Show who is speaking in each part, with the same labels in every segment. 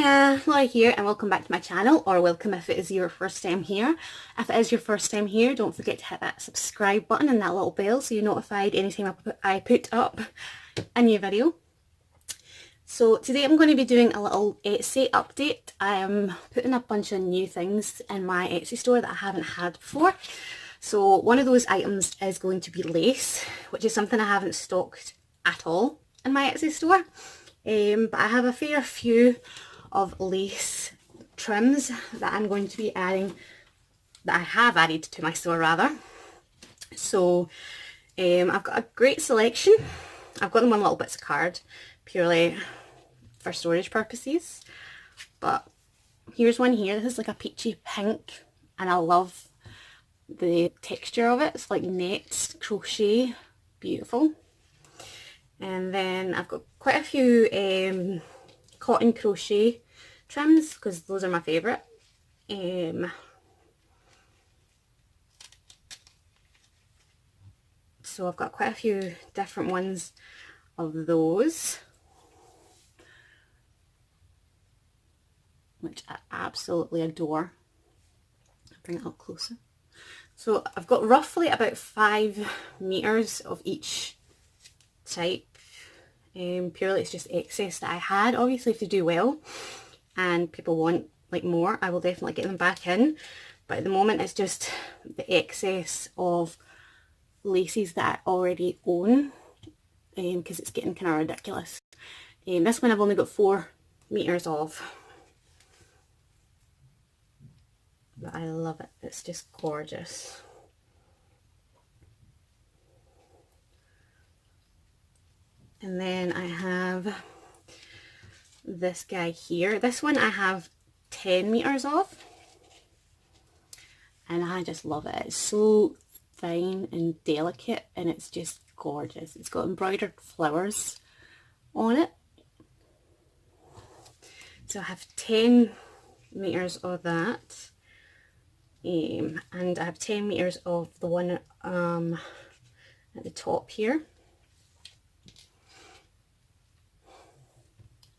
Speaker 1: Hiya, Laura here and welcome back to my channel, or welcome if it is your first time here. If it is your first time here, don't forget to hit that subscribe button and that little bell so you're notified anytime I put up a new video. So today I'm going to be doing a little Etsy update. I am putting a bunch of new things in my Etsy store that I haven't had before. So one of those items is going to be lace, which is something I haven't stocked at all in my Etsy store. But I have a fair few of lace trims that I'm going to be adding, that I have added to my store rather. So I've got a great selection. I've got them on little bits of card purely for storage purposes, but here's one here. This is like a peachy pink and I love the texture of it. It's like net crochet, beautiful. And then I've got quite a few cotton crochet trims because those are my favourite. So I've got quite a few different ones of those, which I absolutely adore. I'll bring it up closer. So I've got roughly about 5 meters of each type. Purely it's just excess that I had. Obviously if they do well and people want like more, I will definitely get them back in, but at the moment it's just the excess of laces that I already own, because it's getting kind of ridiculous. This one I've only got 4 meters of, but I love it. It's just gorgeous. And then I have this guy here. This one I have 10 meters of. And I just love it. It's so fine and delicate and it's just gorgeous. It's got embroidered flowers on it. So I have 10 meters of that. And I have 10 meters of the one at the top here.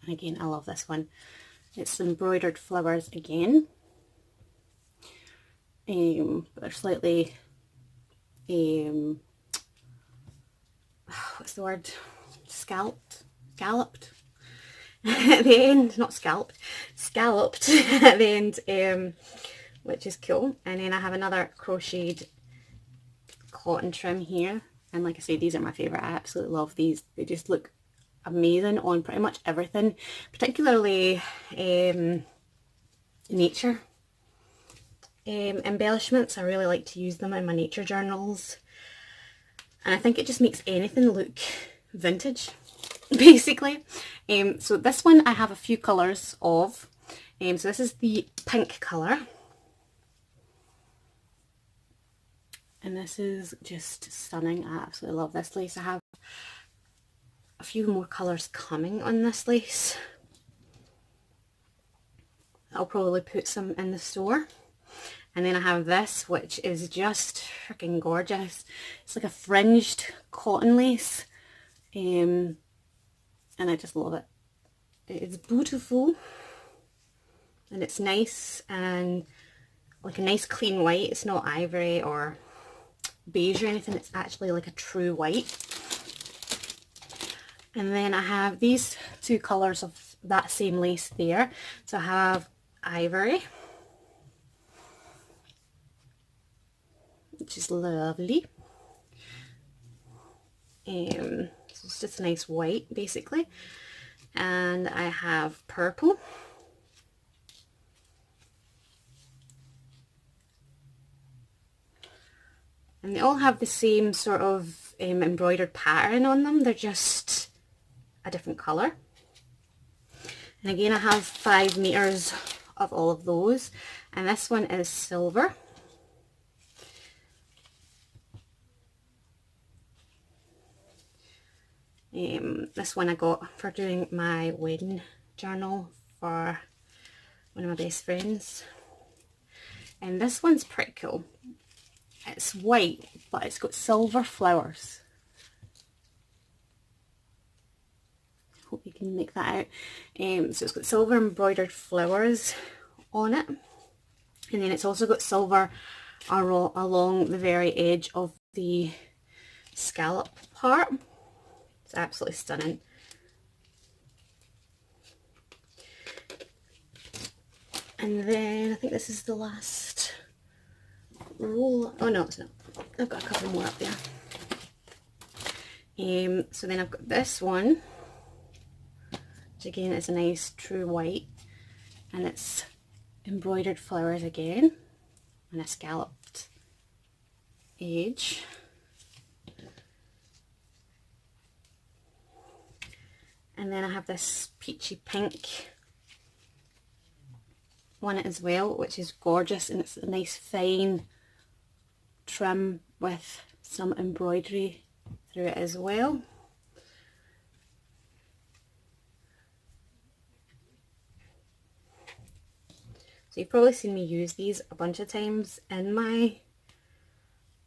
Speaker 1: And again, I love this one. It's embroidered flowers again. But they're slightly, what's the word? Scalloped at the end, not scalped, scalloped at the end, which is cool. And then I have another crocheted cotton trim here. And like I say, these are my favourite. I absolutely love these. They just look amazing on pretty much everything, particularly nature embellishments. I really like to use them in my nature journals, and I think it just makes anything look vintage basically. So this one I have a few colours of. So this is the pink colour, and this is just stunning. I absolutely love this lace. I have a few more colours coming on this lace. I'll probably put some in the store. And then I have this, which is just freaking gorgeous. It's like a fringed cotton lace, and I just love it. It's beautiful and it's nice and like a nice clean white. It's not ivory or beige or anything. It's actually like a true white. And then I have these 2 colours of that same lace there. So I have ivory, which is lovely. So it's just a nice white basically. And I have purple. And they all have the same sort of embroidered pattern on them. They're just a different colour. And again I have 5 meters of all of those, and this one is silver. This one I got for doing my wedding journal for one of my best friends, and this one's pretty cool. It's white but it's got silver flowers. Hope you can make that out. So it's got silver embroidered flowers on it, and then it's also got silver along the very edge of the scallop part. It's absolutely stunning. And then I think this is the last roll. Oh no, it's not. I've got a couple more up there. So then I've got this one, which again is a nice true white, and it's embroidered flowers again and a scalloped edge. And then I have this peachy pink one as well, which is gorgeous, and it's a nice fine trim with some embroidery through it as well. So you've probably seen me use these a bunch of times in my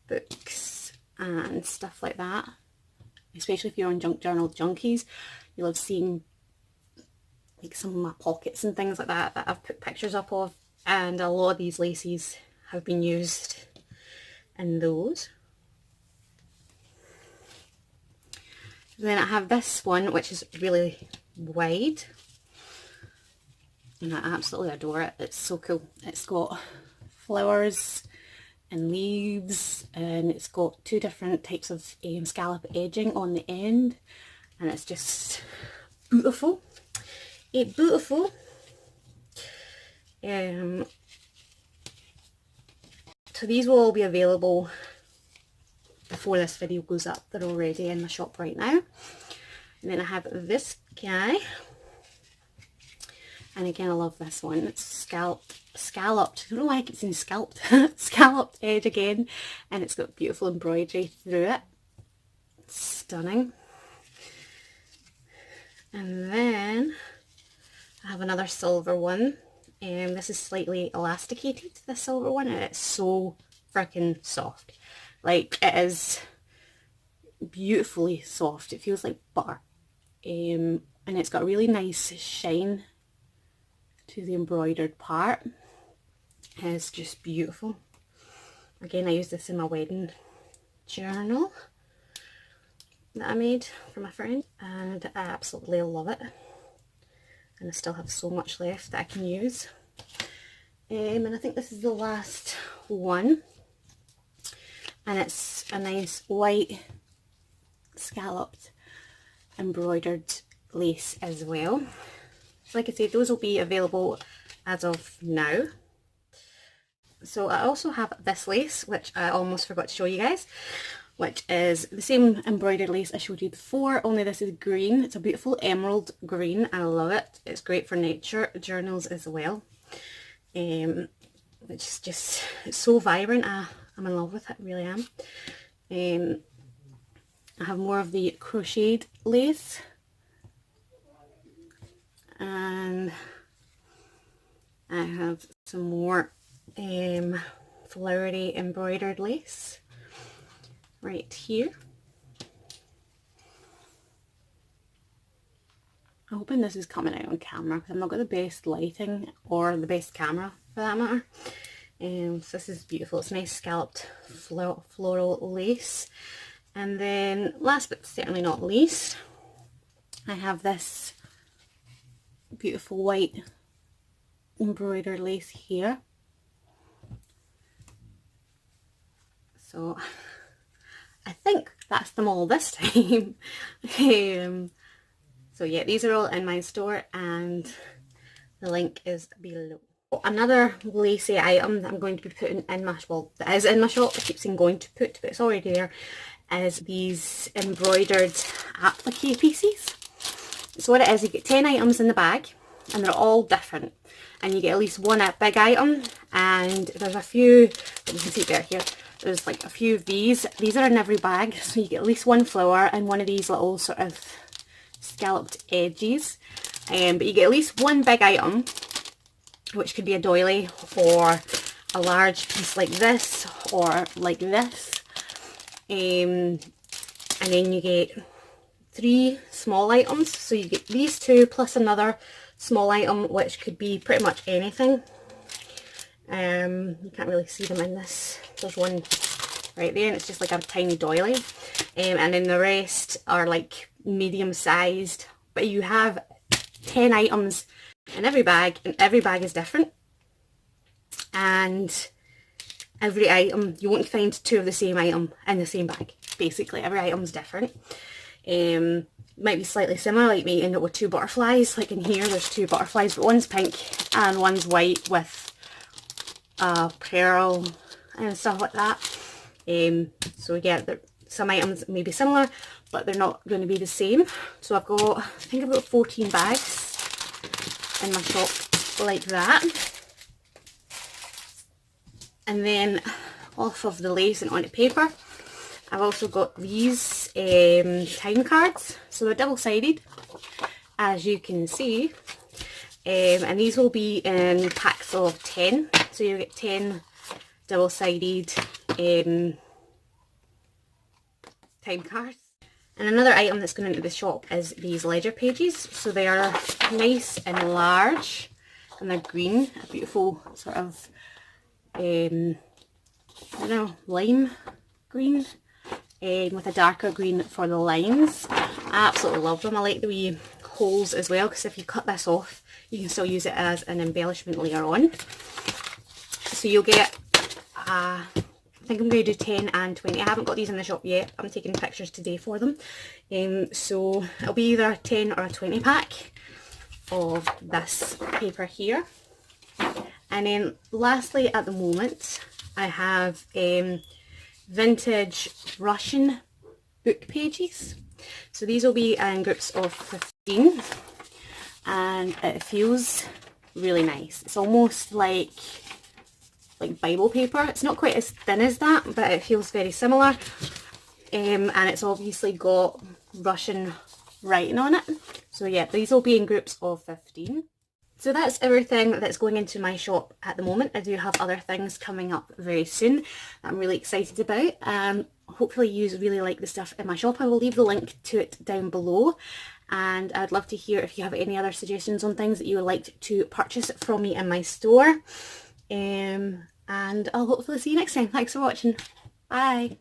Speaker 1: books and stuff like that, especially if you're on Junk Journal Junkies. You'll have seen like some of my pockets and things like that that I've put pictures up of, and a lot of these laces have been used in those. Then I have this one, which is really wide, and I absolutely adore it. It's so cool. It's got flowers and leaves, and it's got two different types of scallop edging on the end, and it's just beautiful. It's beautiful. So these will all be available before this video goes up. They're already in my shop right now. And then I have this guy, and again I love this one. It's scalloped. I don't know why I keep saying scalped. Scalloped edge again, and it's got beautiful embroidery through it. It's stunning. And then I have another silver one. This is slightly elasticated, the silver one, and it's so freaking soft. Like, it is beautifully soft. It feels like butter. And it's got a really nice shine to the embroidered part. It's just beautiful. Again, I use this in my wedding journal that I made for my friend, and I absolutely love it. And I still have so much left that I can use. And I think this is the last one, and it's a nice white scalloped embroidered lace as well. So like I said, those will be available as of now. So I also have this lace, which I almost forgot to show you guys, which is the same embroidered lace I showed you before, only this is green. It's a beautiful emerald green. I love it. It's great for nature journals as well. Which is just, it's so vibrant. I'm in love with it, really am. I have more of the crocheted lace, and I have some more flowery embroidered lace right here. I'm hoping this is coming out on camera because I've not got the best lighting or the best camera for that matter. So this is beautiful. It's nice scalloped floral lace. And then last but certainly not least, I have this beautiful white embroidered lace here. So I think that's them all this time. So yeah, these are all in my store, and the link is below. Another lacy item that I'm going to be putting in my, well, that is in my shop, I keep saying going to put, but it's already there, is these embroidered applique pieces. So what it is, you get 10 items in the bag, and they're all different, and you get at least one big item, and there's a few, you can see better here, there's like a few of these are in every bag, so you get at least one flower and one of these little sort of scalloped edges, but you get at least one big item, which could be a doily or a large piece like this or like this, and then you get 3 small items. So you get these 2 plus another small item, which could be pretty much anything. You can't really see them in this. There's one right there, and it's just like a tiny doily. And then the rest are like medium sized. But you have 10 items in every bag, and every bag is different. And every item, you won't find 2 of the same item in the same bag. Basically, every item's different. Might be slightly similar, like me end up with 2 butterflies. Like in here, there's 2 butterflies, but one's pink and one's white with pearl and stuff like that. So yeah, some items may be similar, but they're not going to be the same. So I've got, I think about 14 bags in my shop like that. And then off of the lace and onto paper, I've also got these time cards. So they're double-sided, as you can see. And these will be in packs of 10. So you get 10 double-sided time cards. And another item that's going into the shop is these ledger pages. So they are nice and large, and they're green, a beautiful sort of I don't know, lime green, with a darker green for the lines. I absolutely love them. I like the wee holes as well, because if you cut this off, you can still use it as an embellishment later on. So you'll get, I think I'm going to do 10 and 20. I haven't got these in the shop yet. I'm taking pictures today for them. So it'll be either a 10 or a 20 pack of this paper here. And then lastly, at the moment, I have vintage Russian book pages. So these will be in groups of 15, and it feels really nice. It's almost like Bible paper. It's not quite as thin as that, but it feels very similar. And it's obviously got Russian writing on it. So yeah, these will be in groups of 15. So that's everything that's going into my shop at the moment. I do have other things coming up very soon that I'm really excited about. Hopefully you really like the stuff in my shop. I will leave the link to it down below, and I'd love to hear if you have any other suggestions on things that you would like to purchase from me in my store. And I'll hopefully see you next time. Thanks for watching. Bye.